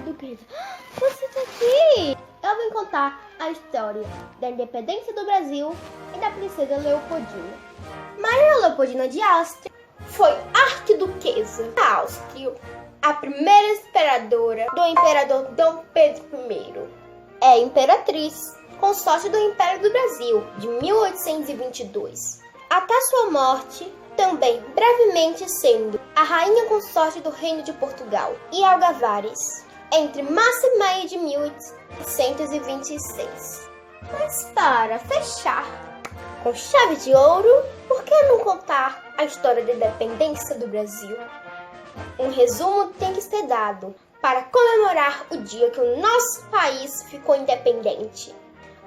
Duquesa, você tá aqui? Eu vim contar a história da independência do Brasil e da princesa Leopoldina. Maria Leopoldina de Áustria foi arquiduquesa da Áustria, a primeira imperadora do imperador Dom Pedro I. É imperatriz, consorte do Império do Brasil, de 1822, até sua morte, também brevemente sendo a rainha consorte do Reino de Portugal e Algarves, entre março e maio de 1826. Mas para fechar com chave de ouro, por que não contar a história da independência do Brasil? Um resumo tem que ser dado para comemorar o dia que o nosso país ficou independente.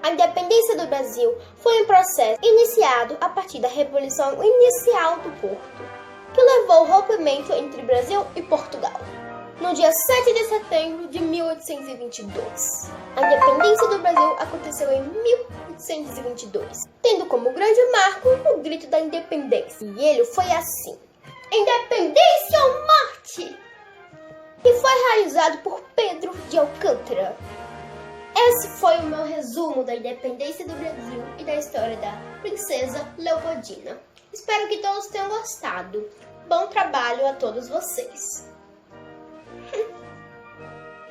A independência do Brasil foi um processo iniciado a partir da Revolução Inicial do Porto, que levou ao rompimento entre Brasil e Portugal, no dia 7 de setembro de 1822. A independência do Brasil aconteceu em 1822, tendo como grande marco o Grito da Independência. E ele foi assim: Independência ou morte! Que foi realizado por Pedro de Alcântara. Esse foi o meu resumo da independência do Brasil e da história da princesa Leopoldina. Espero que todos tenham gostado. Bom trabalho a todos vocês.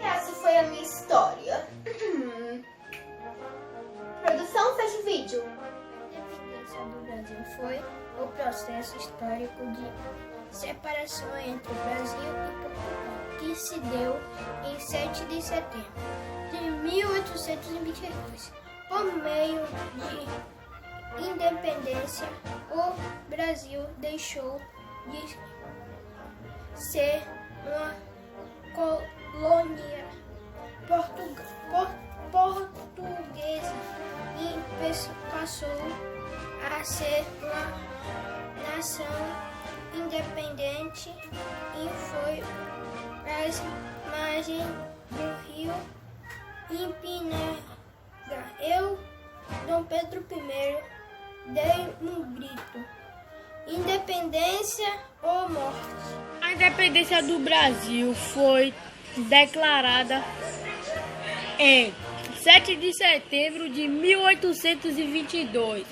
Essa foi a minha história. Produção, fecha o vídeo. A independência do Brasil foi o processo histórico de separação entre o Brasil e Portugal, que se deu em 7 de setembro de 1822. Por meio de independência, o Brasil deixou de ser uma colônia portuguesa e passou a ser uma nação independente e foi às margens do rio Ipiranga. Eu, Dom Pedro I, dei um grito: independência ou morte. A independência do Brasil foi declarada em 7 de setembro de 1822,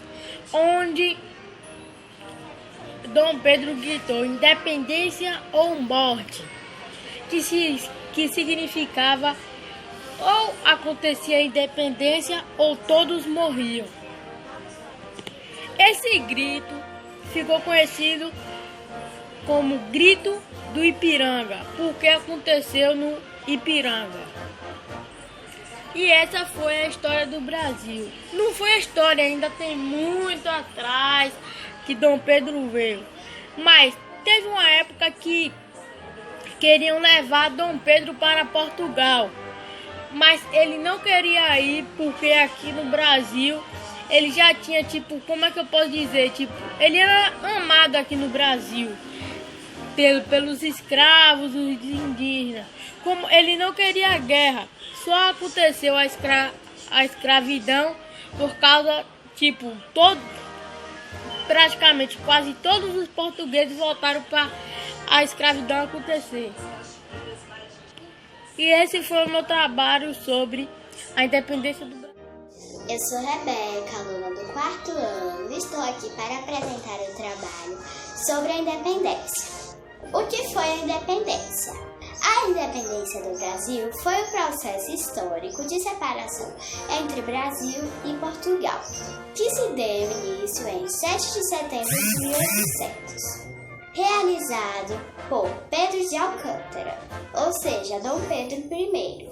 onde Dom Pedro gritou independência ou morte, que significava ou acontecia a independência ou todos morriam. Esse grito ficou conhecido como Grito do Ipiranga, porque aconteceu no Ipiranga. E essa foi a história do Brasil. Não foi a história, ainda tem muito atrás que Dom Pedro veio. Mas teve uma época que queriam levar Dom Pedro para Portugal. Mas ele não queria ir porque aqui no Brasil ele já tinha, como é que eu posso dizer? Ele era amado aqui no Brasil pelos escravos, os indígenas. Como ele não queria guerra, só aconteceu a escravidão por causa, praticamente quase todos os portugueses voltaram para a escravidão acontecer. E esse foi o meu trabalho sobre a independência do Brasil. Eu sou Rebeca, aluna do 4º ano, e estou aqui para apresentar o trabalho sobre a independência. O que foi a independência? A independência do Brasil foi o processo histórico de separação entre Brasil e Portugal, que se deu início em 7 de setembro de 1800. Realizado por Pedro de Alcântara, ou seja, Dom Pedro I,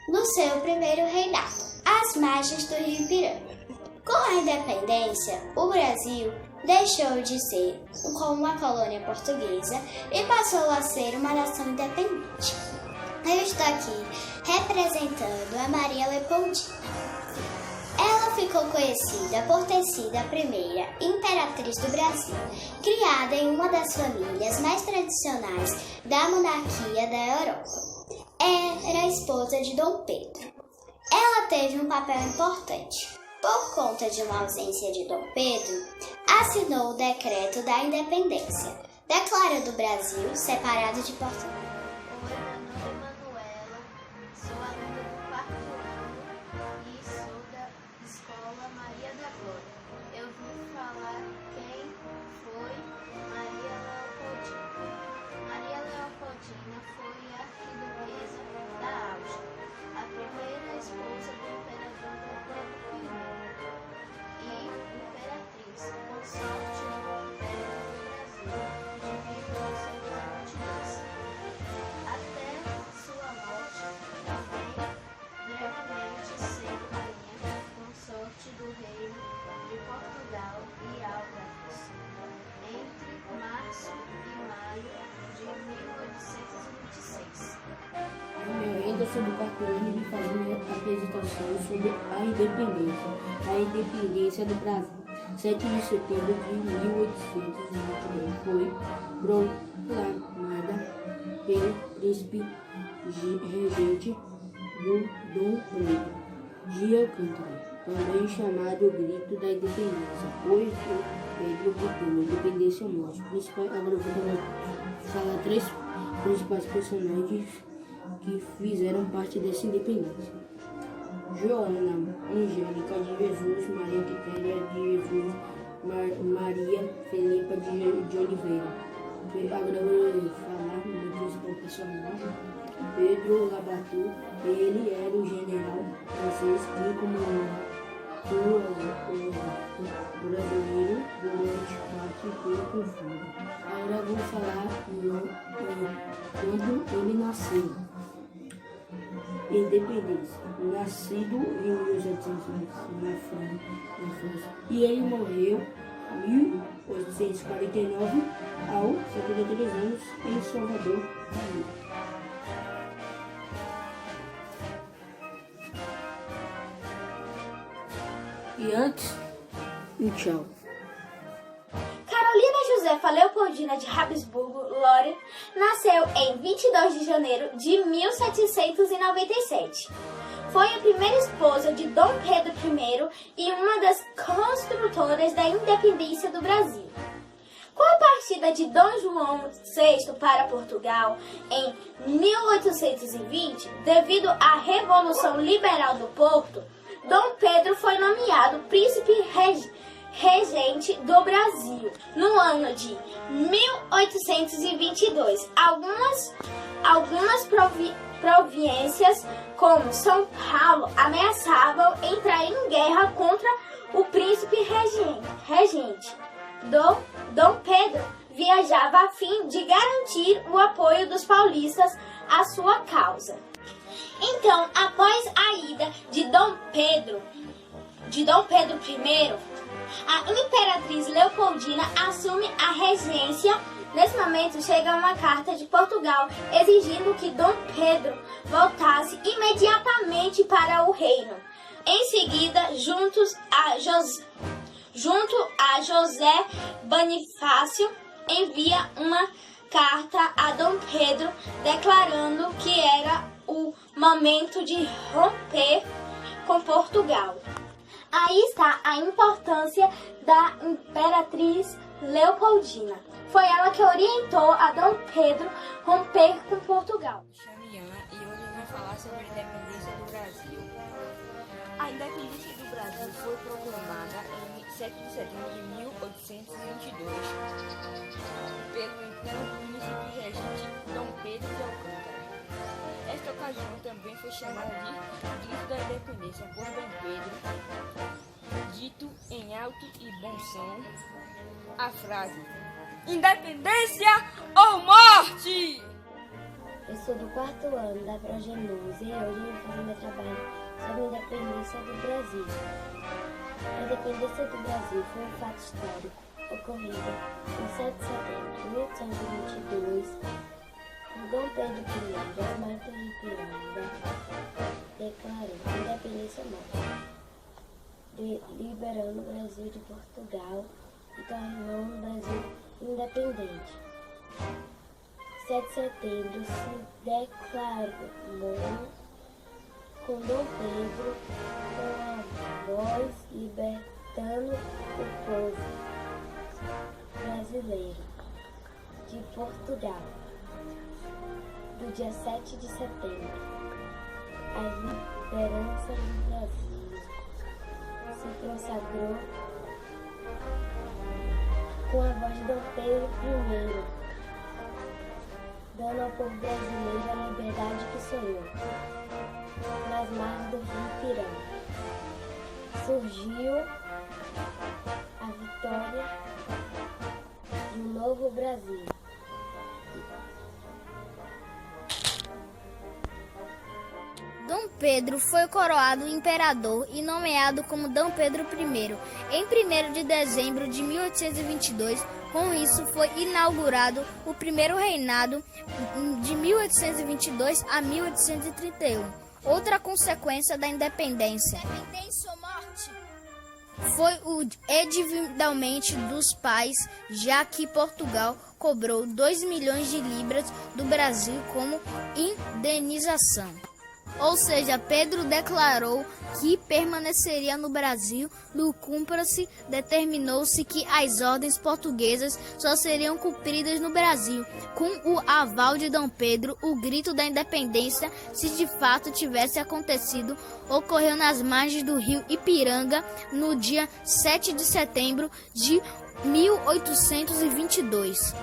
no seu primeiro reinado, às margens do rio Ipiranga. Com a independência, o Brasil deixou de ser uma colônia portuguesa e passou a ser uma nação independente. Eu estou aqui representando a Maria Leopoldina. Ela ficou conhecida por ter sido a primeira imperatriz do Brasil, criada em uma das famílias mais tradicionais da monarquia da Europa. Era a esposa de Dom Pedro. Ela teve um papel importante. Por conta de uma ausência de Dom Pedro, assinou o Decreto da Independência, declarando o Brasil separado de Portugal. Oi, meu nome é Manuela. professor do quarto ano, ele faz uma apresentação sobre a independência do Brasil. 7 de setembro de 1822 foi proclamada pelo príncipe regente do Dom Pedro de Alcântara, também chamado Grito da Independência, pois o Pedro gritou a independência morte. Agora eu vou falar 3 principais personagens que fizeram parte dessa independência: Joana Angélica de Jesus, Maria Quitéria de Jesus, Maria Felipa de Oliveira. Agora eu vou falar do principal personagem, Pedro Labatut. Ele era o general francês que comandou o brasileiro durante parte do conflito. Agora eu vou falar quando ele nasceu. Independência. Nascido em 1820 na França. E ele morreu em 1849 aos 73 anos em Salvador, Bahia. E antes, tchau. Carolina Josefa Leopoldina de Habsburgo-Lorena nasceu em 22 de janeiro de 1797. Foi a primeira esposa de Dom Pedro I e uma das construtoras da independência do Brasil. Com a partida de Dom João VI para Portugal em 1820, devido à Revolução Liberal do Porto, Dom Pedro foi nomeado príncipe regente do Brasil no ano de 1822. Algumas províncias, como São Paulo, ameaçavam entrar em guerra contra o príncipe regente. Dom Pedro viajava a fim de garantir o apoio dos paulistas à sua causa. Então, após a ida de Dom Pedro I, a imperatriz Leopoldina assume a regência. Nesse momento, chega uma carta de Portugal exigindo que Dom Pedro voltasse imediatamente para o reino. Em seguida, junto a José Bonifácio, envia uma carta a Dom Pedro declarando que era o momento de romper com Portugal. Aí está a importância da imperatriz Leopoldina. Foi ela que orientou a Dom Pedro romper com Portugal. Me chamo Ian e hoje eu vou falar sobre a independência do Brasil. A independência do Brasil foi proclamada em 7 de setembro de 1822 pelo então príncipe regente Dom Pedro de Alcântara. Esta ocasião também foi chamada de Grito da Independência por Dom Pedro, dito em alto e bom som a frase: Independência ou morte! Eu sou do 4º ano da Progenus e hoje eu vou fazer meu trabalho sobre a independência do Brasil. A independência do Brasil foi um fato histórico ocorrido em 7 de setembro de 1822 por Dom Pedro I das Marcas de Ipiranga, declarou a independência morte, liberando o Brasil de Portugal e tornando o Brasil independente. 7 de setembro se declarou com Dom Pedro com a voz libertando o povo brasileiro de Portugal. Do dia 7 de setembro, a liderança do Brasil se consagrou com a voz de Dom Pedro I, dando ao povo brasileiro a liberdade que sonhou. Nas margens do rio Ipiranga surgiu a vitória do novo Brasil. Dom Pedro foi coroado imperador e nomeado como Dom Pedro I em 1º de dezembro de 1822 Com isso, foi inaugurado o primeiro reinado de 1822 a 1831. Outra consequência da independência foi o endividamento dos pais, já que Portugal cobrou 2 milhões de libras do Brasil como indenização. Ou seja, Pedro declarou que permaneceria no Brasil. No cúmplice, determinou-se que as ordens portuguesas só seriam cumpridas no Brasil. Com o aval de Dom Pedro, o grito da independência, se de fato tivesse acontecido, ocorreu nas margens do rio Ipiranga no dia 7 de setembro de 1822.